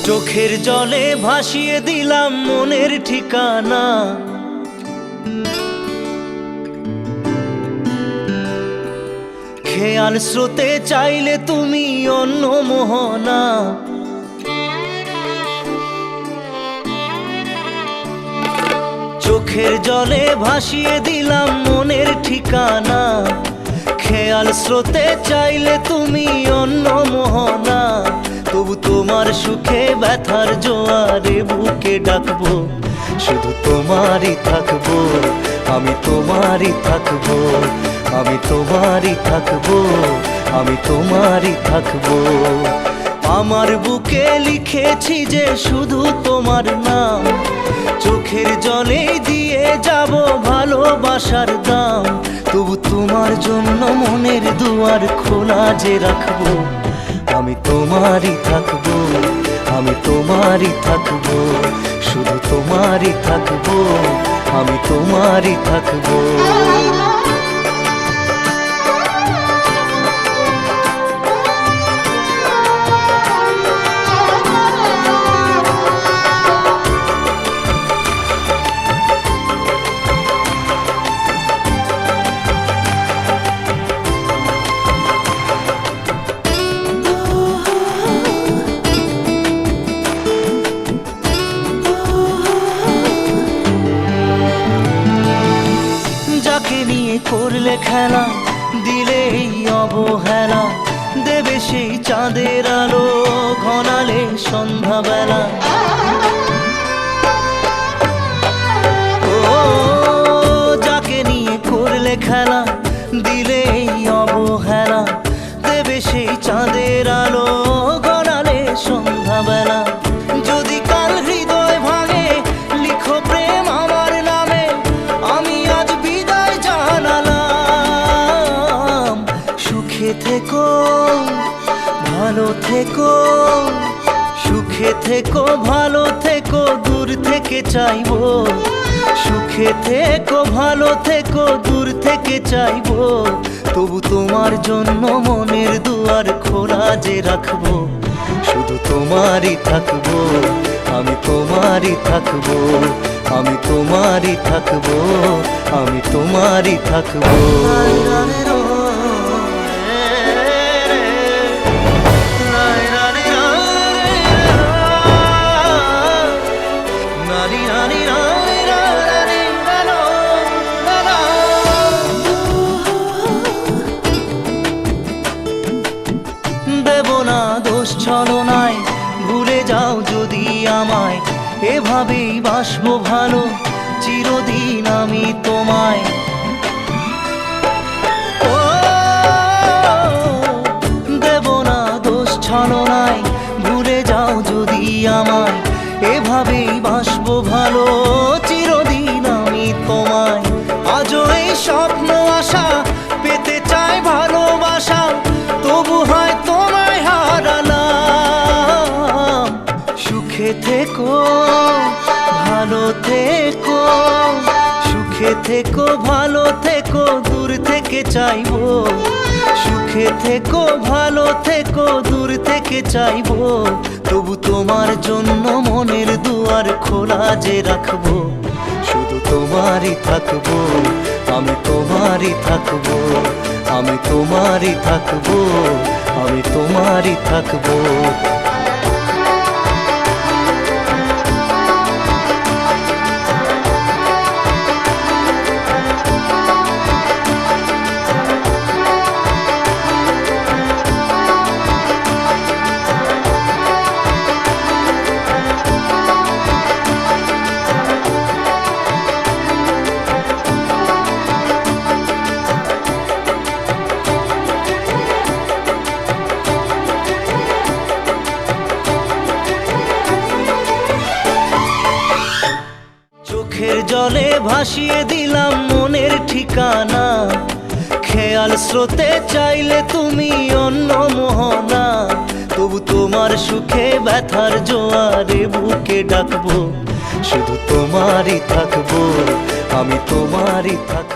চোখের জলে ভাসিয়ে দিলাম মনের ঠিকানা। খেয়াল স্রোতে চাইলে তুমি অন্য মোহনা। চোখের জলে ভাসিয়ে দিলাম মনের ঠিকানা। খেয়াল স্রোতে চাইলে তুমি অন্য মোহনা। তবু তোমার সুখে ব্যথার জোয়ারে বুকে ডাকবো, শুধু তোমারই থাকবো, আমি তোমারই থাকবো, আমি তোমারই থাকবো, আমি তোমারই থাকবো। আমার বুকে লিখেছি যে শুধু তোমার নাম, চোখের জলে দিয়ে যাব ভালোবাসার দাম। তবু তোমার জন্য মনের দুয়ার খোলা যে রাখবো, আমি তোমারই থাকবো, আমি তোমারই থাকবো, শুধু তোমারই থাকবো, আমি তোমারই থাকবো। নিয়ে করলে খেলা, দিলে এই অবহেলা, দেবে সেই চাঁদের আলো ঘনালে সন্ধ্যাবেলা। ও যাকে নিয়ে করলে খেলা, দিলে এই অবহেলা, দেবে সেই চাঁদের আলো ঘনালে সন্ধ্যাবেলা। যদি কাল হৃদয় ভাঙে লিখো প্রেম আমার নামে, আমি আজ বিদায় জানালাম। সুখে থেকো ভালো থেকো, সুখে থেকো ভালো থেকো, দূর থেকে চাইবো। সুখে থেকো ভালো থেকো, দূর থেকে চাইবো। তবু তোমার জন্য মনের দুয়ার খোলা যে রাখবো, শুধু তোমারই থাকবো, আমি তোমারই থাকবো, আমি তোমারই থাকবো, আমি তোমারই থাকবো। দেব না দোষ ছলনায়, ভুলে যাও যদি আমায়, এভাবেই বাসবো ভালো চিরদিন আমি তোমায়। ও দেব না দোষ ছলনায়, ভুলে যাও যদি আমায়, এভাবেই বাসবো ভালো চিরদিন আমি তোমায়। আজও এই স্বপ্ন আশা পেতে চাই ভালোবাসা, তবু হয় তোমায় হারালাম। সুখে থেকো ভালো থেকো, সুখে থেকো ভালো থেকো, দূর থেকে চাইবো। সুখে থেকো ভালো থেকো, দূর থেকে চাইবো। তবু তোমার জন্য মনের দুয়ার খোলা যে রাখবো, শুধু তোমারই থাকবো, আমি তোমারই থাকবো, আমি তোমারই থাকবো, আমি তোমারই থাকবো। চোখের জলে ভাসিয়ে দিলাম মনের ঠিকানা। খেয়াল স্রোতে চাইলে তুমি অন্য মোহনা। তবু তোমার সুখে ব্যথার জোয়ারে বুকে ডাকবো, শুধু তোমারই থাকবো, আমি তোমারই থাকবো।